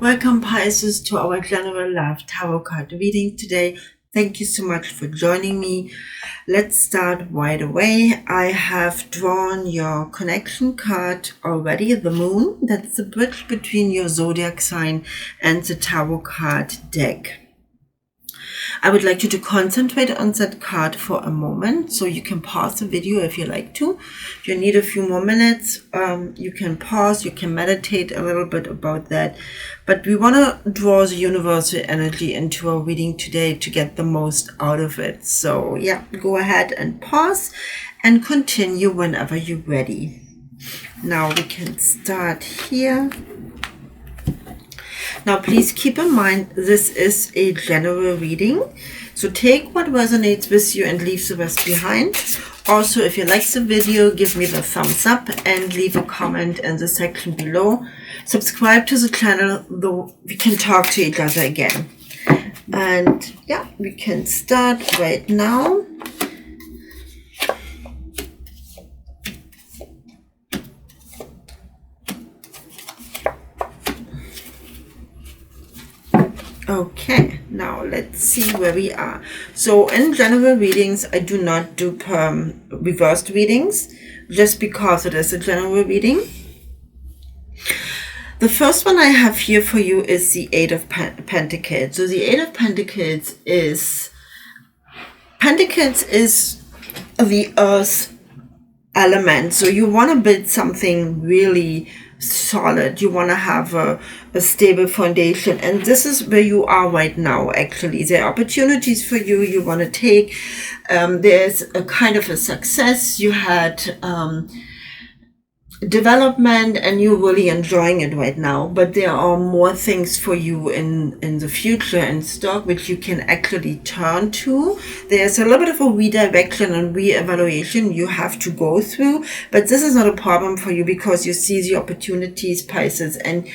Welcome, Pisces, to our general love tarot card reading today. Thank you so much for joining me. Let's start right away. I have drawn your connection card already, the moon. That's the bridge between your zodiac sign and the tarot card deck. I would like you to concentrate on that card for a moment, so you can pause the video if you like to. If you need a few more minutes, you can pause, you can meditate a little bit about that. But we want to draw the universal energy into our reading today to get the most out of it. So yeah, go ahead and pause and continue whenever you're ready. Now we can start here. Now, please keep in mind, this is a general reading. So take what resonates with you and leave the rest behind. Also, if you like the video, give me the thumbs up and leave a comment in the section below. Subscribe to the channel, though we can talk to each other again. And yeah, we can start right now. Okay, now let's see where we are. So in general readings, I do not do reversed readings, just because it is a general reading. The first one I have here for you is the Eight of Pentacles. So the Eight of Pentacles is the earth element. So you want to build something really solid. You want to have a stable foundation, and this is where you are right now. Actually, there are opportunities for you. You want to take. There's a kind of a success you had. Development, and you're really enjoying it right now, but there are more things for you in the future in stock which you can actually turn to. There's a little bit of a redirection and re-evaluation you have to go through, but this is not a problem for you because you see the opportunities, Pisces, and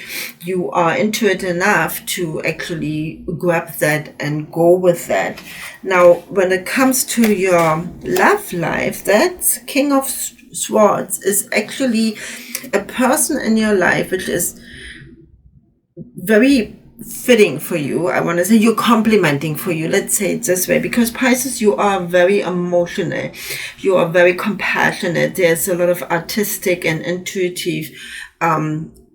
you are into it enough to actually grab that and go with that. Now, when it comes to your love life, that's King of Swords is actually a person in your life which is very fitting for you. I want to say you're complimenting for you. Let's say it this way, because Pisces, you are very emotional. You are very compassionate. There's a lot of artistic and intuitive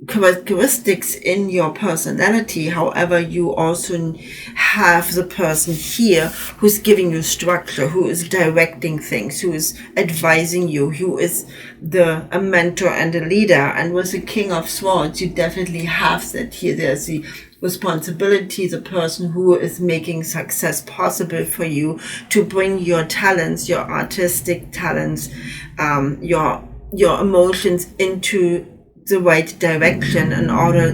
characteristics in your personality. However, you also have the person here who's giving you structure, who is directing things, who is advising you, who is a mentor and a leader. And with the King of Swords, you definitely have that here. There's the responsibility, the person who is making success possible for you to bring your talents, your artistic talents, your emotions into the right direction in order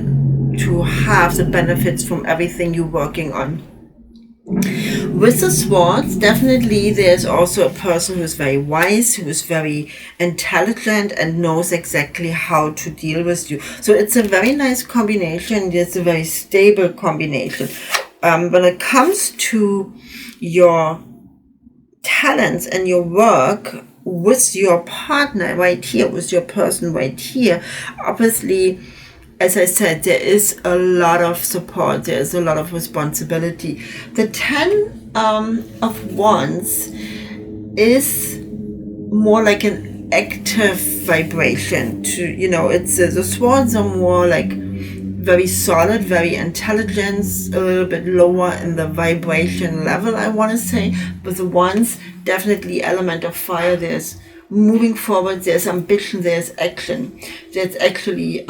to have the benefits from everything you're working on. With the swords, definitely there's also a person who's very wise, who is very intelligent and knows exactly how to deal with you. So it's a very nice combination. It's a very stable combination. When it comes to your talents and your work with your partner right here, with your person right here, obviously, as I said, there is a lot of support, there's a lot of responsibility. The 10 of Wands is more like an active vibration. It's the swords are more like very solid, very intelligent, a little bit lower in the vibration level, I want to say. But the Wands, definitely element of fire. There's moving forward, there's ambition, there's action. There's actually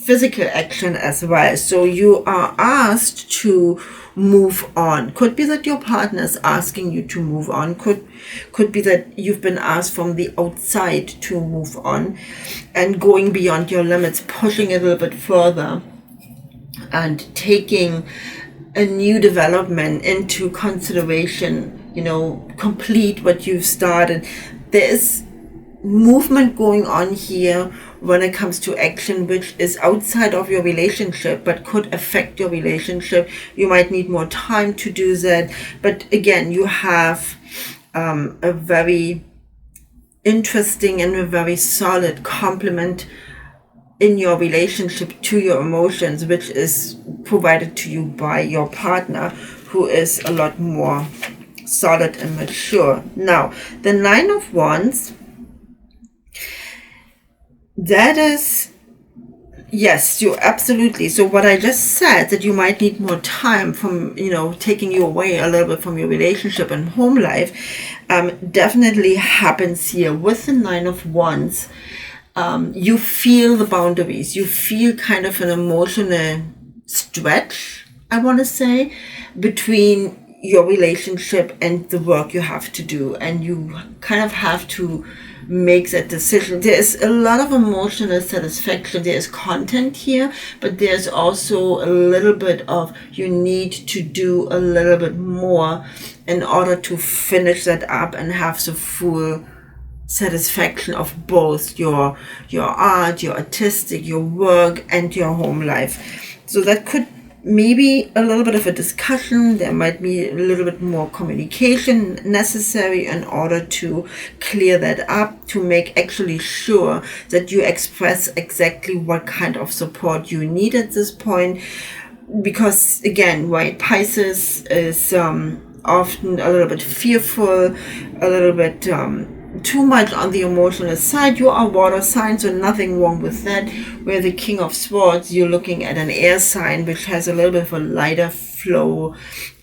physical action as well. So you are asked to move on. Could be that your partner is asking you to move on. Could be that you've been asked from the outside to move on and going beyond your limits, pushing it a little bit further and taking a new development into consideration, complete what you've started. There is movement going on here when it comes to action, which is outside of your relationship, but could affect your relationship. You might need more time to do that. But again, you have a very interesting and a very solid complement in your relationship to your emotions, which is provided to you by your partner, who is a lot more solid and mature. Now, the 9 of Wands, that is, yes, you absolutely. So what I just said, that you might need more time from, taking you away a little bit from your relationship and home life, definitely happens here with the 9 of Wands. You feel the boundaries. You feel kind of an emotional stretch, I want to say, between your relationship and the work you have to do. And you kind of have to make that decision. There's a lot of emotional satisfaction. There's content here, but there's also a little bit of you need to do a little bit more in order to finish that up and have the full satisfaction of both your art, your artistic, your work, and your home life. So that could maybe a little bit of a discussion. There might be a little bit more communication necessary in order to clear that up, to make actually sure that you express exactly what kind of support you need at this point. Because again, right, Pisces is often a little bit fearful, a little bit too much on the emotional side. You are water sign, so nothing wrong with that. Where the King of Swords, you're looking at an air sign, which has a little bit of a lighter flow,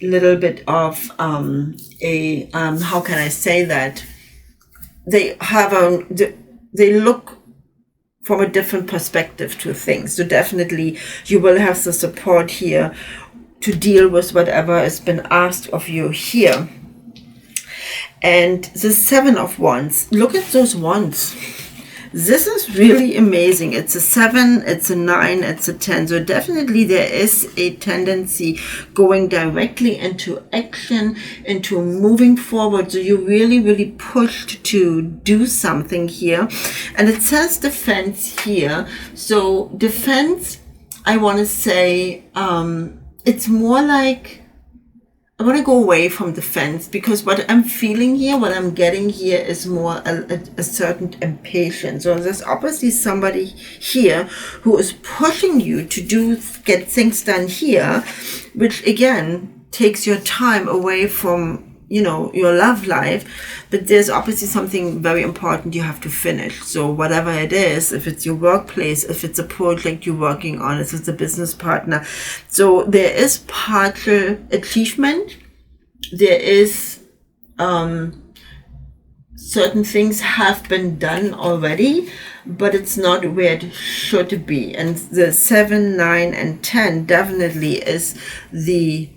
a little bit of how can I say that? They have they look from a different perspective to things. So definitely you will have the support here to deal with whatever has been asked of you here. And the 7 of Wands, look at those wands. This is really amazing. It's a 7, it's a 9, it's a 10. So definitely there is a tendency going directly into action, into moving forward. So you're really, really pushed to do something here. And it says defense here. So defense, I want to say, it's more like, I want to go away from defense, because what I'm feeling here, what I'm getting here is more a certain impatience. So there's obviously somebody here who is pushing you to get things done here, which again takes your time away from, your love life. But there's obviously something very important you have to finish. So whatever it is, if it's your workplace, if it's a project you're working on, if it's a business partner. So there is partial achievement. There is certain things have been done already, but it's not where it should be. And the 7, 9, and 10 definitely is the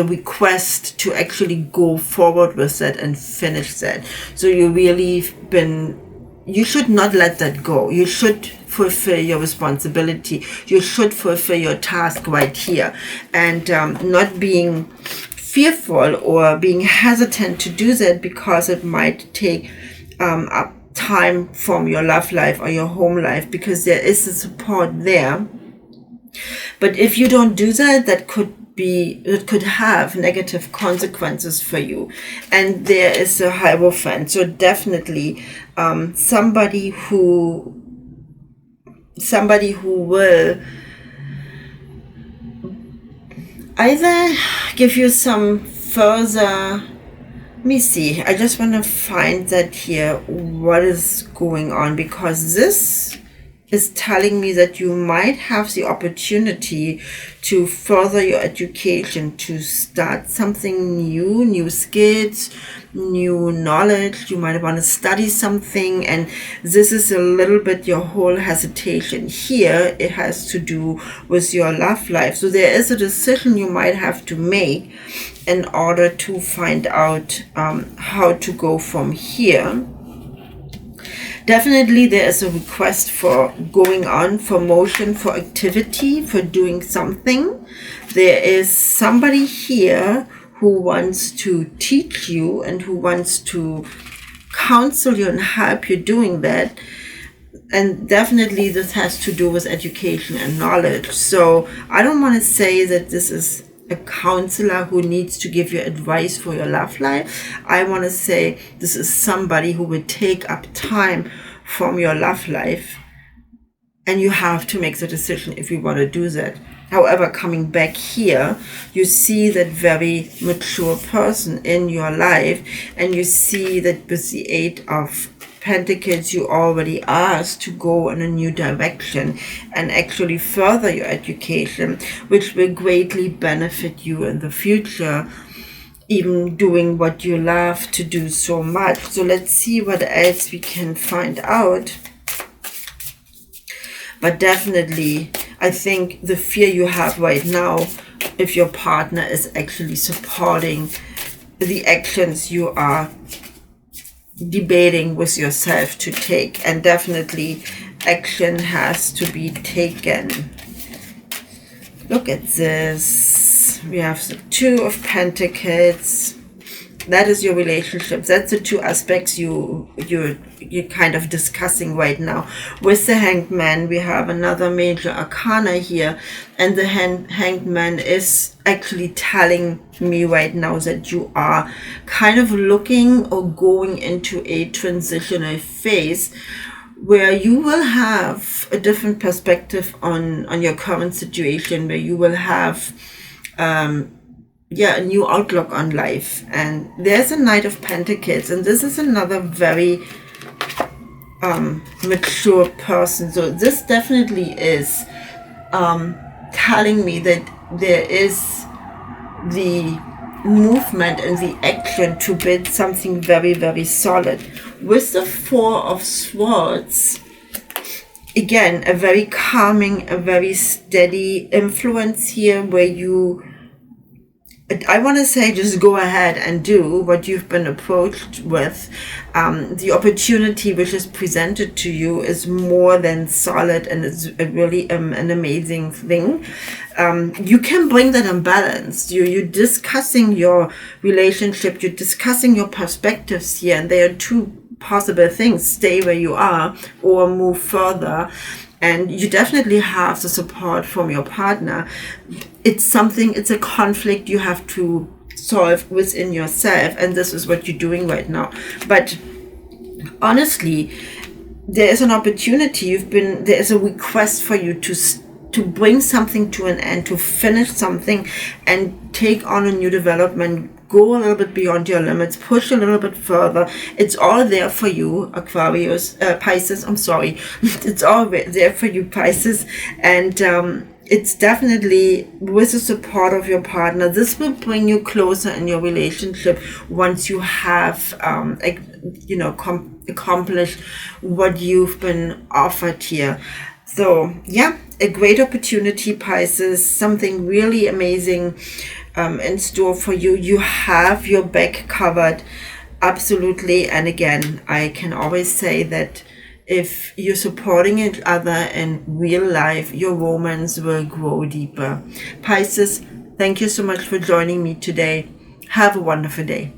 request to actually go forward with that and finish that. So you should not let that go. You should fulfill your responsibility. You should fulfill your task right here, and not being fearful or being hesitant to do that, because it might take up time from your love life or your home life, because there is a support there. But if you don't do that, it could have negative consequences for you. And there is a Hierophant. So definitely somebody who will either give you some further, let me see, I just want to find that here, what is going on, because this is telling me that you might have the opportunity to further your education, to start something new skills, new knowledge. You might want to study something, and this is a little bit your whole hesitation here. It has to do with your love life. So there is a decision you might have to make in order to find out how to go from here. Definitely there is a request for going on, for motion, for activity, for doing something. There is somebody here who wants to teach you and who wants to counsel you and help you doing that. And definitely this has to do with education and knowledge. So I don't want to say that this is a counselor who needs to give you advice for your love life. I want to say this is somebody who will take up time from your love life. And you have to make the decision if you want to do that. However, coming back here, you see that very mature person in your life, and you see that with the 8 of Pentacles, you already asked to go in a new direction and actually further your education, which will greatly benefit you in the future, even doing what you love to do so much. So let's see what else we can find out. But definitely, I think the fear you have right now, if your partner is actually supporting the actions you are debating with yourself to take, and definitely action has to be taken. Look at this. We have the 2 of Pentacles. That is your relationship. That's the 2 aspects you're kind of discussing right now. With the Hanged Man, we have another major arcana here, and the Hanged Man is actually telling me right now that you are kind of looking or going into a transitional phase where you will have a different perspective on your current situation, where you will have a new outlook on life. And there's a Knight of Pentacles, and this is another very mature person. So this definitely is telling me that there is the movement and the action to build something very, very solid. With the 4 of Swords, again, a very calming, a very steady influence here, where you, I want to say, just go ahead and do what you've been approached with. The opportunity which is presented to you is more than solid, and it's really an amazing thing. You can bring that in balance. You're discussing your relationship, you're discussing your perspectives here, and there are 2 possible things: stay where you are or move further. And you definitely have the support from your partner. It's a conflict you have to solve within yourself, and this is what you're doing right now. But honestly, there is an opportunity. There is a request for you to bring something to an end, to finish something and take on a new development. Go a little bit beyond your limits, push a little bit further. It's all there for you, Pisces. I'm sorry. It's all there for you, Pisces. And it's definitely with the support of your partner. This will bring you closer in your relationship once you have, accomplished what you've been offered here. So yeah, a great opportunity, Pisces. Something really amazing in store for you. You have your back covered, absolutely. And again, I can always say that if you're supporting each other in real life, your romance will grow deeper. Pisces, thank you so much for joining me today. Have a wonderful day.